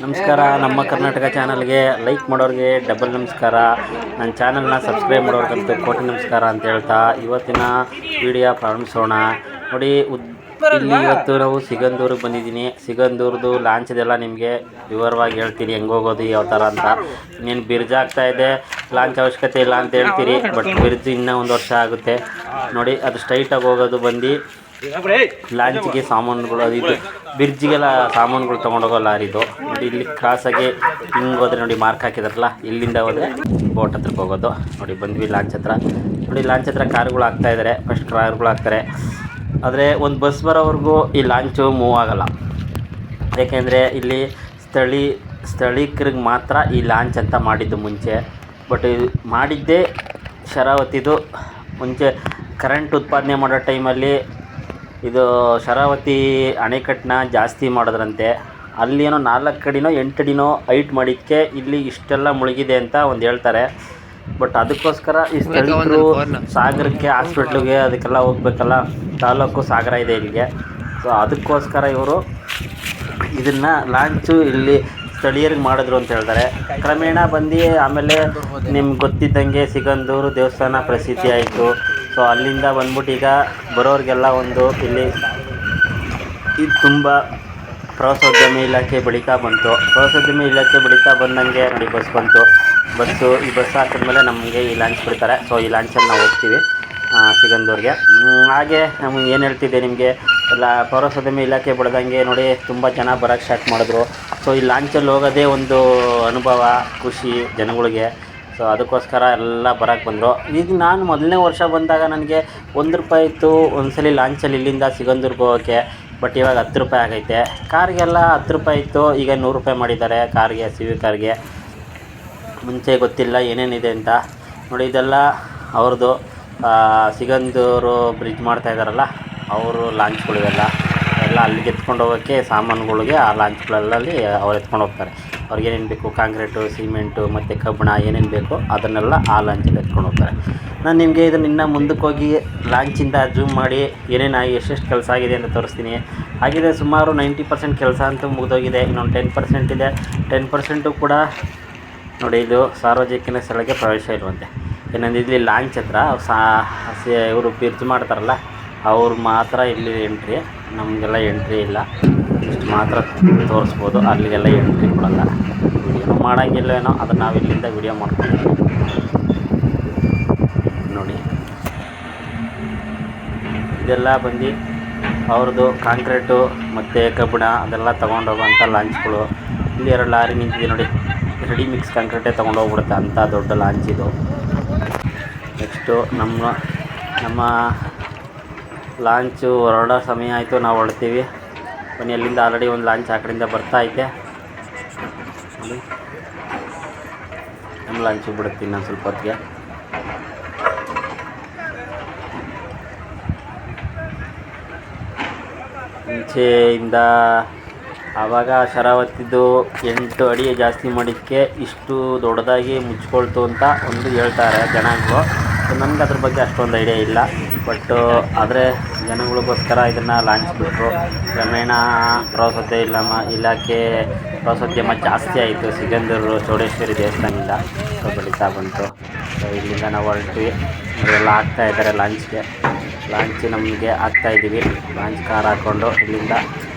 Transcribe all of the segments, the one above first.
ನಮಸ್ಕಾರ. ನಮ್ಮ ಕರ್ನಾಟಕ ಚಾನಲ್ಗೆ ಲೈಕ್ ಮಾಡೋರಿಗೆ ಡಬಲ್ ನಮಸ್ಕಾರ. ನನ್ನ ಚಾನಲ್ನ ಸಬ್ಸ್ಕ್ರೈಬ್ ಮಾಡೋರ್ಗಂತೂ ಕೋಟಿ ನಮಸ್ಕಾರ ಅಂತ ಹೇಳ್ತಾ ಇವತ್ತಿನ ವಿಡಿಯೋ ಪ್ರಾರಂಭಿಸೋಣ. ನೋಡಿ, ಇಲ್ಲಿ ಇವತ್ತು ನಾವು ಸಿಗಂದೂರಿಗೆ ಬಂದಿದ್ದೀನಿ. ಸಿಗಂದೂರದು ಲಾಂಚದೆಲ್ಲ ನಿಮಗೆ ವಿವರವಾಗಿ ಹೇಳ್ತೀನಿ, ಹೆಂಗೆ ಹೋಗೋದು ಯಾವ ಥರ ಅಂತ. ಇನ್ನೇನು ಬ್ರಿಡ್ಜ್ ಆಗ್ತಾಯಿದೆ, ಲಾಂಚ್ ಅವಶ್ಯಕತೆ ಇಲ್ಲ ಅಂತ ಹೇಳ್ತೀರಿ, ಬಟ್ ಬ್ರಿಡ್ಜ್ ಇನ್ನೂ 1 ವರ್ಷ ಆಗುತ್ತೆ. ನೋಡಿ, ಅದು ಸ್ಟ್ರೈಟಾಗಿ ಹೋಗೋದು ಬಂದು ಲಾಂಚಿಗೆ ಸಾಮಾನುಗಳು, ಅದು ಇದು ಬ್ರಿಡ್ಜಿಗೆಲ್ಲ ಸಾಮಾನುಗಳು ತೊಗೊಂಡೋಗೋ ಲಾರಿದು. ನೋಡಿ, ಇಲ್ಲಿ ಕ್ರಾಸಾಗಿ ಹಿಂಗೆ ಹೋದರೆ ನೋಡಿ ಮಾರ್ಕ್ ಹಾಕಿದಾರಲ್ಲ, ಇಲ್ಲಿಂದ ಹೋದರೆ ಬೋಟ್ ಹತ್ರಕ್ಕೆ ಹೋಗೋದು. ನೋಡಿ, ಬಂದ್ವಿ ಲಾಂಚ್ ಹತ್ರ. ನೋಡಿ, ಲಾಂಚ್ ಹತ್ರ ಕಾರುಗಳು ಹಾಕ್ತಾಯಿದ್ದಾರೆ, ಫಸ್ಟ್ ಕಾರುಗಳು ಹಾಕ್ತಾರೆ. ಆದರೆ ಒಂದು ಬಸ್ ಬರೋವರೆಗೂ ಈ ಲಾಂಚು ಮೂವ್ ಆಗೋಲ್ಲ. ಏಕೆಂದರೆ ಇಲ್ಲಿ ಸ್ಥಳೀಕರಿಗೆ ಮಾತ್ರ ಈ ಲಾಂಚ್ ಅಂತ ಮಾಡಿದ್ದು ಮುಂಚೆ. ಬಟ್ ಮಾಡಿದ್ದೇ ಶರಾವತಿದು. ಮುಂಚೆ ಕರೆಂಟ್ ಉತ್ಪಾದನೆ ಮಾಡೋ ಟೈಮಲ್ಲಿ ಇದು ಶರಾವತಿ ಅಣೆಕಟ್ಟನ್ನ ಜಾಸ್ತಿ ಮಾಡಿದ್ರಂತೆ. ಅಲ್ಲಿ ಏನೋ 4 ಅಡಿನೋ 8 ಅಡಿನೋ ಹೈಟ್ ಮಾಡಿದ್ದಕ್ಕೆ ಇಲ್ಲಿ ಇಷ್ಟೆಲ್ಲ ಮುಳುಗಿದೆ ಅಂತ ಒಂದು ಹೇಳ್ತಾರೆ. ಬಟ್ ಅದಕ್ಕೋಸ್ಕರ ಈ ಸ್ಥಳೀಕರು ಸಾಗರಕ್ಕೆ, ಹಾಸ್ಪಿಟ್ಲಿಗೆ ಅದಕ್ಕೆಲ್ಲ ಹೋಗ್ಬೇಕಲ್ಲ, ತಾಲೂಕು ಸಾಗರ ಇದೆ ಇಲ್ಲಿಗೆ. ಸೊ ಅದಕ್ಕೋಸ್ಕರ ಇವರು ಇದನ್ನು ಲಾಂಚು ಇಲ್ಲಿ ಸ್ಥಳೀಯರಿಗೆ ಮಾಡಿದ್ರು ಅಂತ ಹೇಳ್ತಾರೆ. ಕ್ರಮೇಣ ಬಂದು ಆಮೇಲೆ ನಿಮ್ಗೆ ಗೊತ್ತಿದ್ದಂಗೆ ಸಿಗಂದೂರು ದೇವಸ್ಥಾನ ಪ್ರಸಿದ್ಧಿ ಆಯಿತು. ಸೊ ಅಲ್ಲಿಂದ ಬಂದ್ಬಿಟ್ಟು ಈಗ ಬರೋರಿಗೆಲ್ಲ ಒಂದು ಇಲ್ಲಿ ಇದು ತುಂಬ ಪ್ರವಾಸೋದ್ಯಮ ಇಲಾಖೆ ಬೆಳೀತಾ ಬಂತು. ಪ್ರವಾಸೋದ್ಯಮ ಇಲಾಖೆ ಬೆಳೀತಾ ಬಂದಂಗೆ ನೋಡಿ ಬಸ್ ಬಂತು. ಈ ಬಸ್ ಹಾಕಿದ್ಮೇಲೆ ನಮಗೆ ಈ ಲಾಂಚ್ ಬಿಡ್ತಾರೆ. ಸೊ ಈ ಲಾಂಚಲ್ಲಿ ನಾವು ಹೋಗ್ತೀವಿ ಸಿಗಂದೂರಿಗೆ. ಹಾಗೆ ನಮಗೆ ಏನು ಹೇಳ್ತಿದ್ದೆ ನಿಮಗೆ, ಎಲ್ಲ ಪ್ರವಾಸೋದ್ಯಮ ಇಲಾಖೆ ಬೆಳೆದಂಗೆ ನೋಡಿ ತುಂಬ ಜನ ಬರೋಕ್ಕೆ ಸ್ಟಾರ್ಟ್ ಮಾಡಿದ್ರು. ಸೊ ಈ ಲಾಂಚಲ್ಲಿ ಹೋಗೋದೇ ಒಂದು ಅನುಭವ, ಖುಷಿ ಜನಗಳಿಗೆ. ಸೊ ಅದಕ್ಕೋಸ್ಕರ ಎಲ್ಲ ಬರೋಕ್ಕೆ ಬಂದರು. ಈಗ ನಾನು ಮೊದಲನೇ ವರ್ಷ ಬಂದಾಗ ನನಗೆ ₹1 ಇತ್ತು ಒಂದ್ಸಲ ಲಾಂಚಲ್ಲಿ ಇಲ್ಲಿಂದ ಸಿಗಂದೂರ್ಗೆ ಹೋಗೋಕ್ಕೆ. ಬಟ್ ಇವಾಗ ₹10 ಆಗೈತೆ. ಕಾರ್ಗೆಲ್ಲ ₹10 ಇತ್ತು, ಈಗ ₹100 ಮಾಡಿದ್ದಾರೆ ಕಾರ್ಗೆ, ಸಿವಿ ಕಾರ್ಗೆ. ಮುಂಚೆ ಗೊತ್ತಿಲ್ಲ ಏನೇನಿದೆ ಅಂತ. ನೋಡಿ, ಇದೆಲ್ಲ ಅವ್ರದ್ದು ಸಿಗಂದೂರು ಬ್ರಿಡ್ಜ್ ಮಾಡ್ತಾಯಿದ್ದಾರಲ್ಲ ಅವರು ಲಾಂಚ್ಗಳಿವೆಲ್ಲ ಎಲ್ಲ ಅಲ್ಲಿಗೆ ಎತ್ಕೊಂಡು ಹೋಗೋಕ್ಕೆ ಸಾಮಾನುಗಳಿಗೆ ಆ ಲಾಂಚ್ಗಳಲ್ಲಿ ಅವ್ರು ಎತ್ಕೊಂಡು ಹೋಗ್ತಾರೆ. ಅವ್ರಿಗೇನೇನು ಬೇಕು, ಕಾಂಕ್ರೀಟು, ಸಿಮೆಂಟು ಮತ್ತು ಕಬ್ಬಣ ಏನೇನು ಬೇಕು ಅದನ್ನೆಲ್ಲ ಆ ಲಾಂಚಲ್ಲಿ ಎತ್ಕೊಂಡು ಹೋಗ್ತಾರೆ. ನಾನು ನಿಮಗೆ ಇದನ್ನು ಇನ್ನೂ ಮುಂದಕ್ಕೆ ಹೋಗಿ ಲಾಂಚಿಂದ ಜೂಮ್ ಮಾಡಿ ಏನೇನಾಗಿ ಎಷ್ಟೆಷ್ಟು ಕೆಲಸ ಆಗಿದೆ ಅಂತ ತೋರಿಸ್ತೀನಿ. ಆಗಿದೆ ಸುಮಾರು 90% ಕೆಲಸ ಅಂತೂ ಮುಗಿದೋಗಿದೆ. ಇನ್ನೊಂದು 10% ಇದೆ. 10% ಕೂಡ ನೋಡಿ, ಇದು ಸಾರ್ವಜನಿಕ ಸ್ಥಳಕ್ಕೆ ಪ್ರವೇಶ ಇರುವಂತೆ. ಏನಂದ್ರೆ ಇಲ್ಲಿ ಲಾಂಚ್ ಹತ್ರ ಇವರು ಬ್ರಿಡ್ಜ್ ಮಾಡ್ತಾರಲ್ಲ ಅವ್ರು ಮಾತ್ರ ಇಲ್ಲಿ ಎಂಟ್ರಿ, ನಮಗೆಲ್ಲ ಎಂಟ್ರಿ ಇಲ್ಲ. ಇಷ್ಟು ಮಾತ್ರ ತೋರಿಸ್ಬೋದು, ಅಲ್ಲಿಗೆಲ್ಲ ಎಂಟ್ರಿ ಕೊಡಲ್ಲ. ವಿಡಿಯೋ ಮಾಡೋಂಗಿಲ್ಲ ಏನೋ, ಅದನ್ನು ನಾವು ಇಲ್ಲಿಂದ ವಿಡಿಯೋ ಮಾಡ್ಕೊಂಡು ನೋಡಿ. ಇದೆಲ್ಲ ಬಂದು ಅವ್ರದ್ದು ಕಾಂಕ್ರೀಟು ಮತ್ತು ಕಬ್ಬಣ ಅದೆಲ್ಲ ತೊಗೊಂಡೋಗೋಂಥ ಲಾಂಚ್ಗಳು. ಇಲ್ಲಿ 2 ಲಾರಿ ನಿಂತಿದೆ ನೋಡಿ, ರೆಡಿ ಮಿಕ್ಸ್ ಕಾಂಕ್ರೀಟೇ ತೊಗೊಂಡೋಗ್ಬಿಡುತ್ತೆ ಅಂಥ ದೊಡ್ಡ ಲಾಂಚ್ ಇದು. ನೆಕ್ಸ್ಟು ನಮ್ಮ ಲಾಂಚು ಹೊರಡೋ ಸಮಯ ಆಯಿತು, ನಾವು ಹೊರಡ್ತೀವಿ ಬನ್ನಿ. ಅಲ್ಲಿಂದ ಆಲ್ರೆಡಿ ಒಂದು ಲಾಂಚ್ ಆ ಕಡೆಯಿಂದ ಬರ್ತಾ ಐತೆ. ನಮ್ಮ ಲಾಂಚು ಬಿಡುತ್ತೆ ಇನ್ನೊಂದು ಸ್ವಲ್ಪ ಹೊತ್ತಿಗೆ. ಮುಂಚೆಯಿಂದ ಆವಾಗ ಶರಾವತಿದು 8 ಅಡಿ ಜಾಸ್ತಿ ಮಾಡಿದ್ದಕ್ಕೆ ಇಷ್ಟು ದೊಡ್ಡದಾಗಿ ಮುಚ್ಕೊಳ್ತು ಅಂತ ಒಂದು ಹೇಳ್ತಾರೆ ಜನಗಳು. ನನಗೆ ಅದ್ರ ಬಗ್ಗೆ ಅಷ್ಟೊಂದು ಐಡಿಯಾ ಇಲ್ಲ. ಬಟ್ ಆದರೆ ಜನಗಳಿಗೋಸ್ಕರ ಇದನ್ನು ಲಾಂಚ್ ಬಿಟ್ಟರು. ಕ್ರಮೇಣ ಇಲಾಖೆ ಪ್ರವಾಸೋದ್ಯಮ ಜಾಸ್ತಿ ಆಯಿತು. ಸಿಗಂದೂರು ಚೌಡೇಶ್ವರಿ ದೇವಸ್ಥಾನದಿಂದ ಬೆಳೀತಾ ಬಂತು. ಸೊ ಇಲ್ಲಿಂದ ನಾವು ಹೊರಟ್ವಿ. ಎಲ್ಲ ಹಾಕ್ತಾಯಿದ್ದಾರೆ ಲಾಂಚ್ ನಮಗೆ ಹಾಕ್ತಾಯಿದ್ದೀವಿ. ಲಾಂಚ್ ಕಾರ್ ಹಾಕ್ಕೊಂಡು ಇಲ್ಲಿಂದ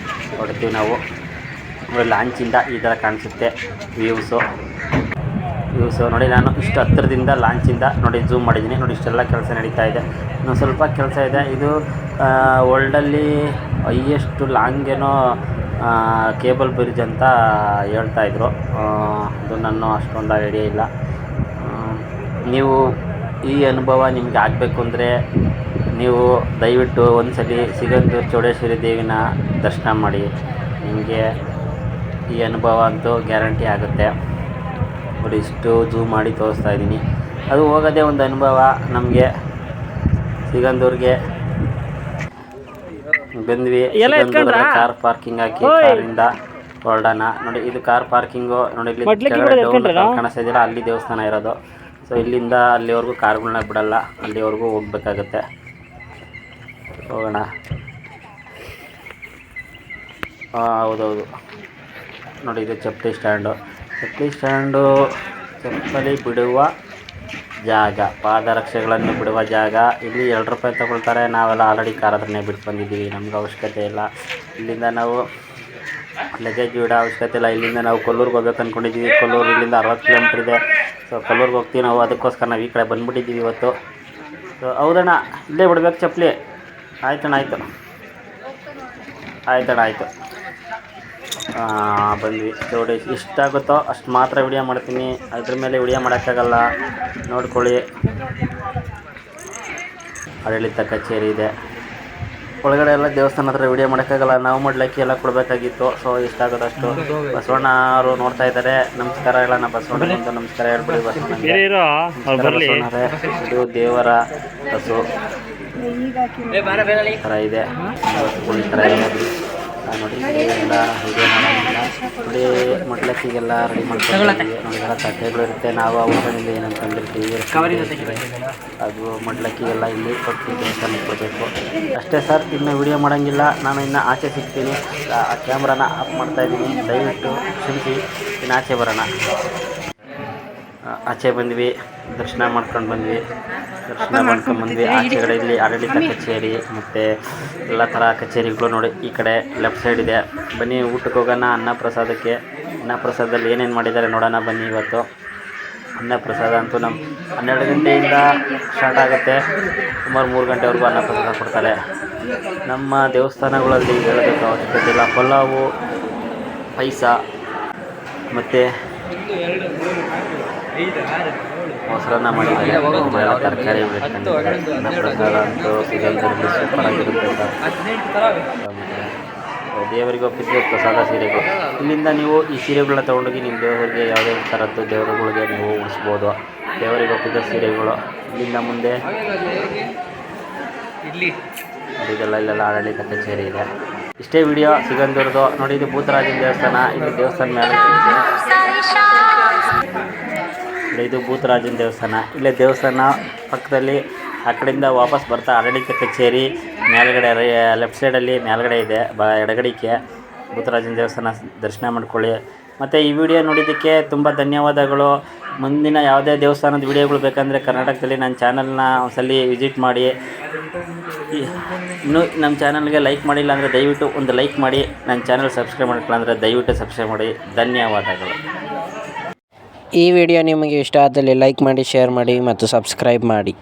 ಹೊರಡ್ತೀವಿ ನಾವು. ಲಾಂಚಿಂದ ಈ ಥರ ಕಾಣಿಸುತ್ತೆ ವ್ಯೂಸು ನೋಡಿ. ನಾನು ಇಷ್ಟು ಹತ್ತಿರದಿಂದ ಲಾಂಚಿಂದ ನೋಡಿ ಝೂಮ್ ಮಾಡಿದ್ದೀನಿ ನೋಡಿ. ಇಷ್ಟೆಲ್ಲ ಕೆಲಸ ನಡೀತಾ ಇದೆ, ಇನ್ನೊಂದು ಸ್ವಲ್ಪ ಕೆಲಸ ಇದೆ. ಇದು ವರ್ಲ್ಡಲ್ಲಿ ಹೈಯೆಸ್ಟ್ ಲಾಂಗೇನೋ ಕೇಬಲ್ ಬ್ರಿಡ್ಜ್ ಅಂತ ಹೇಳ್ತಾಯಿದ್ರು. ಅದು ನನ್ನ ಅಷ್ಟೊಂದು ಐಡಿಯಾ ಇಲ್ಲ. ನೀವು ಈ ಅನುಭವ ನಿಮಗೆ ಆಗಬೇಕು ಅಂದರೆ ನೀವು ದಯವಿಟ್ಟು ಒಂದ್ಸಲಿ ಸಿಗಂದೂರು ಚೌಡೇಶ್ವರಿ ದೇವಿನ ದರ್ಶನ ಮಾಡಿ. ನಿಮಗೆ ಈ ಅನುಭವ ಅಂತೂ ಗ್ಯಾರಂಟಿ ಆಗುತ್ತೆ. ನೋಡಿ, ಇಷ್ಟು ಝೂಮ್ ಮಾಡಿ ತೋರಿಸ್ತಾ ಇದ್ದೀನಿ. ಅದು ಹೋಗೋದೇ ಒಂದು ಅನುಭವ ನಮಗೆ. ಸಿಗಂದೂರಿಗೆ ಬಂದ್ವಿ, ಕಾರ್ ಪಾರ್ಕಿಂಗ್ ಹಾಕಿ ಕಾರಿಂದ ಹೊರಡೋಣ. ನೋಡಿ, ಇದು ಕಾರ್ ಪಾರ್ಕಿಂಗು. ನೋಡಿ, ಇಲ್ಲಿ ಕಾಣಿಸ್ತಾ ಇದೆಯಲ್ಲ, ಅಲ್ಲಿ ದೇವಸ್ಥಾನ ಇರೋದು. ಸೊ ಇಲ್ಲಿಂದ ಅಲ್ಲಿವರೆಗೂ ಕಾರ್ಗಳನ್ನ ಬಿಡಲ್ಲ, ಅಲ್ಲಿವರೆಗೂ ಹೋಗ್ಬೇಕಾಗತ್ತೆ. ಹೋಗೋಣ. ಹೌದೌದು, ನೋಡಿ ಇದು ಚಪ್ಪಲಿ ಸ್ಟ್ಯಾಂಡು. ಚಪ್ಪಲಿ ಬಿಡುವ ಜಾಗ, ಪಾದರಕ್ಷೆಗಳನ್ನು ಬಿಡುವ ಜಾಗ. ಇಲ್ಲಿ 2 ರೂಪಾಯಿ ತಗೊಳ್ತಾರೆ. ನಾವೆಲ್ಲ ಆಲ್ರೆಡಿ ಕಾರ್ ಹತ್ರನೇ ಬಿಟ್ಟು ಬಂದಿದ್ದೀವಿ, ನಮ್ಗೆ ಅವಶ್ಯಕತೆ ಇಲ್ಲ. ಇಲ್ಲಿಂದ ನಾವು ಲಗೇಜ್ ಬಿಡೋ ಅವಶ್ಯಕತೆ ಇಲ್ಲ. ಇಲ್ಲಿಂದ ನಾವು ಕೊಲ್ಲೂರಿಗೆ ಹೋಗ್ಬೇಕು ಅಂದ್ಕೊಂಡಿದ್ದೀವಿ. ಕೊಲ್ಲೂರು ಇಲ್ಲಿಂದ 60 ಕಿಲೋಮೀಟ್ರ್ ಇದೆ. ಸೊ ಕೊಲ್ಲೂರಿಗೆ ಹೋಗ್ತೀವಿ ನಾವು, ಅದಕ್ಕೋಸ್ಕರ ನಾವು ಈ ಕಡೆ ಬಂದುಬಿಟ್ಟಿದ್ದೀವಿ ಇವತ್ತು. ಸೊ ಹೌದಣ್ಣ, ಇಲ್ಲೇ ಬಿಡ್ಬೇಕು ಚಪ್ಪಲಿ. ಆಯ್ತಣ್ಣ, ಆಯಿತು ಬಂದ್ವಿ. ನೋಡಿ ಎಷ್ಟಾಗುತ್ತೋ ಅಷ್ಟು ಮಾತ್ರ ವಿಡಿಯೋ ಮಾಡ್ತೀನಿ, ಅದ್ರ ಮೇಲೆ ವಿಡಿಯೋ ಮಾಡೋಕ್ಕಾಗಲ್ಲ, ನೋಡ್ಕೊಳ್ಳಿ. ಆಡಳಿತ ಕಚೇರಿ ಇದೆ ಒಳಗಡೆ ಎಲ್ಲ. ದೇವಸ್ಥಾನ ಹತ್ರ ವಿಡಿಯೋ ಮಾಡೋಕ್ಕಾಗಲ್ಲ, ನಾವು ಮಾಡ್ಲಿಕ್ಕೆ ಎಲ್ಲ ಕೊಡಬೇಕಾಗಿತ್ತು. ಸೊ ಎಷ್ಟಾಗೋದಷ್ಟು. ಬಸವಣ್ಣ ಅವರು ನೋಡ್ತಾ ಇದ್ದಾರೆ. ನಮಸ್ಕಾರ ಹೇಳೋಣ ಬಸವಣ್ಣ ಅಂತ. ನಮಸ್ಕಾರ ಹೇಳ್ಬಿಡಿ ಬಸವಣ್ಣಗೆ. ಇದು ದೇವರ ಹಸು ಥರ ಇದೆ, ಕುಳಿ ಥರ ಇದೆ ನೋಡಿ. ಎಲ್ಲ ಹೀಗೆ ನೋಡಿ, ಮಡ್ಲಕ್ಕಿಗೆಲ್ಲ ರೆಡಿ ಮಾಡ್ಕೊಂಡಿದ್ದೀವಿ. ನೋಡಿ ಎಲ್ಲ ತಟ್ಟೆಗಳು ಇರುತ್ತೆ, ನಾವು ಊಟದಲ್ಲಿ ಏನಂತ ತಂದಿರ್ತೀವಿ. ಅದು ಮಡ್ಲಕ್ಕಿಗೆಲ್ಲ ಇಲ್ಲಿ ಕೊಟ್ಟು ದೇವಸ್ಥಾನಕ್ಕೆ ಕೊಡಬೇಕು ಅಷ್ಟೇ ಸರ್. ಇನ್ನು ವಿಡಿಯೋ ಮಾಡೋಂಗಿಲ್ಲ, ನಾನು ಇನ್ನು ಆಚೆ ಸಿಗ್ತೀನಿ. ಆ ಕ್ಯಾಮ್ರಾನ ಆಫ್ ಮಾಡ್ತಾಯಿದ್ದೀನಿ, ದಯವಿಟ್ಟು ಕ್ಷಮಿಸಿ. ಇನ್ನು ಆಚೆ ಬರೋಣ. ಆಚೆ ಬಂದ್ವಿ, ದರ್ಶನ ಮಾಡ್ಕೊಂಡು ಬಂದ್ವಿ. ಆಚೆ ಕಡೆ ಇಲ್ಲಿ ಆಡಳಿತ ಕಚೇರಿ ಮತ್ತು ಎಲ್ಲ ಥರ ಕಚೇರಿಗಳು ನೋಡಿ. ಈ ಕಡೆ ಲೆಫ್ಟ್ ಸೈಡ್ ಇದೆ. ಬನ್ನಿ ಊಟಕ್ಕೆ ಹೋಗೋಣ. ಅನ್ನಪ್ರಸಾದಕ್ಕೆ. ಅನ್ನಪ್ರಸಾದದಲ್ಲಿ ಏನೇನು ಮಾಡಿದ್ದಾರೆ ನೋಡೋಣ ಬನ್ನಿ. ಇವತ್ತು ಅನ್ನಪ್ರಸಾದ ಅಂತೂ ನಮ್ಮ 12 ಗಂಟೆಯಿಂದ ಸ್ಟಾರ್ಟ್ ಆಗುತ್ತೆ, ಸುಮಾರು 3 ಗಂಟೆವರೆಗೂ ಅನ್ನಪ್ರಸಾದ ಕೊಡ್ತಾರೆ. ನಮ್ಮ ದೇವಸ್ಥಾನಗಳಲ್ಲಿ ಹೇಳೋದಕ್ಕೆ ಅವಶ್ಯಕತೆ ಇಲ್ಲ. ಪಲಾವು, ಪಾಯಸ ಮತ್ತು ಮೊಸರನ್ನ ಮಾಡಿದ್ದಾರೆ. ಎಲ್ಲ ತರಕಾರಿ ಬಿಟ್ಕೊಂಡಿದ್ದಾರೆ. ಅನ್ನಪ್ರಸಾದ ಅಂತೂ ಸಿಗಲ್ದಲ್ಲಿ ಸೂಪರಾಗಿರುತ್ತೆ ಸರ್. ದೇವರಿಗೆ ಒಪ್ಪಿಸಿದ ಪ್ರಸಾದ ಸೀರೆಗಳು. ಇಲ್ಲಿಂದ ನೀವು ಈ ಸೀರೆಗಳನ್ನ ತೊಗೊಂಡೋಗಿ ನಿಮ್ಮ ದೇವರಿಗೆ ಯಾವುದೇ ಥರದ್ದು ದೇವರುಗಳಿಗೆ ನೀವು ಉಳಿಸ್ಬೋದು. ದೇವರಿಗೆ ಒಪ್ಪಿದ ಸೀರೆಗಳು. ಇಲ್ಲಿಂದ ಮುಂದೆ ಇಲ್ಲೆಲ್ಲ ಆಡಳಿತ ಕಚೇರಿ ಇದೆ. ಇಷ್ಟೇ ವಿಡಿಯೋ ಸಿಗಂದೂರ್ದು. ನೋಡಿ ಇದು ಭೂತರಾಜನ ದೇವಸ್ಥಾನ. ಇಲ್ಲಿ ದೇವಸ್ಥಾನ ಮೇಲೆ ಇದು ಭೂತರಾಜನ ದೇವಸ್ಥಾನ. ಇಲ್ಲೇ ದೇವಸ್ಥಾನ ಪಕ್ಕದಲ್ಲಿ ಆ ಕಡೆಯಿಂದ ವಾಪಸ್ ಬರ್ತಾ ಆಡಳಿತ ಕಚೇರಿ ಮೇಲ್ಗಡೆ ಲೆಫ್ಟ್ ಸೈಡಲ್ಲಿ ಮೇಲ್ಗಡೆ ಇದೆ, ಎಡಗಡೆಗೆ ಭೂತರಾಜನ ದೇವಸ್ಥಾನ. ದರ್ಶನ ಮಾಡ್ಕೊಳ್ಳಿ. ಮತ್ತು ಈ ವಿಡಿಯೋ ನೋಡಿದ್ದಕ್ಕೆ ತುಂಬ ಧನ್ಯವಾದಗಳು. ಮುಂದಿನ ಯಾವುದೇ ದೇವಸ್ಥಾನದ ವಿಡಿಯೋಗಳು ಬೇಕಂದರೆ ಕರ್ನಾಟಕದಲ್ಲಿ ನನ್ನ ಚಾನಲ್ನ ಒಂದ್ಸಲಿ ವಿಸಿಟ್ ಮಾಡಿ. ಇನ್ನೂ ನಮ್ಮ ಚಾನಲ್ಗೆ ಲೈಕ್ ಮಾಡಿಲ್ಲ ಅಂದರೆ ದಯವಿಟ್ಟು ಒಂದು ಲೈಕ್ ಮಾಡಿ. ನನ್ನ ಚಾನಲ್ ಸಬ್ಸ್ಕ್ರೈಬ್ ಮಾಡ್ಕೊಳ್ಳ ಅಂದರೆ ದಯವಿಟ್ಟು ಸಬ್ಸ್ಕ್ರೈಬ್ ಮಾಡಿ. ಧನ್ಯವಾದಗಳು. ಈ ವಿಡಿಯೋ ನಿಮಗೆ ಇಷ್ಟ ಆದಲ್ಲಿ ಲೈಕ್ ಮಾಡಿ, ಶೇರ್ ಮಾಡಿ ಮತ್ತು ಸಬ್ಸ್ಕ್ರೈಬ್ ಮಾಡಿ.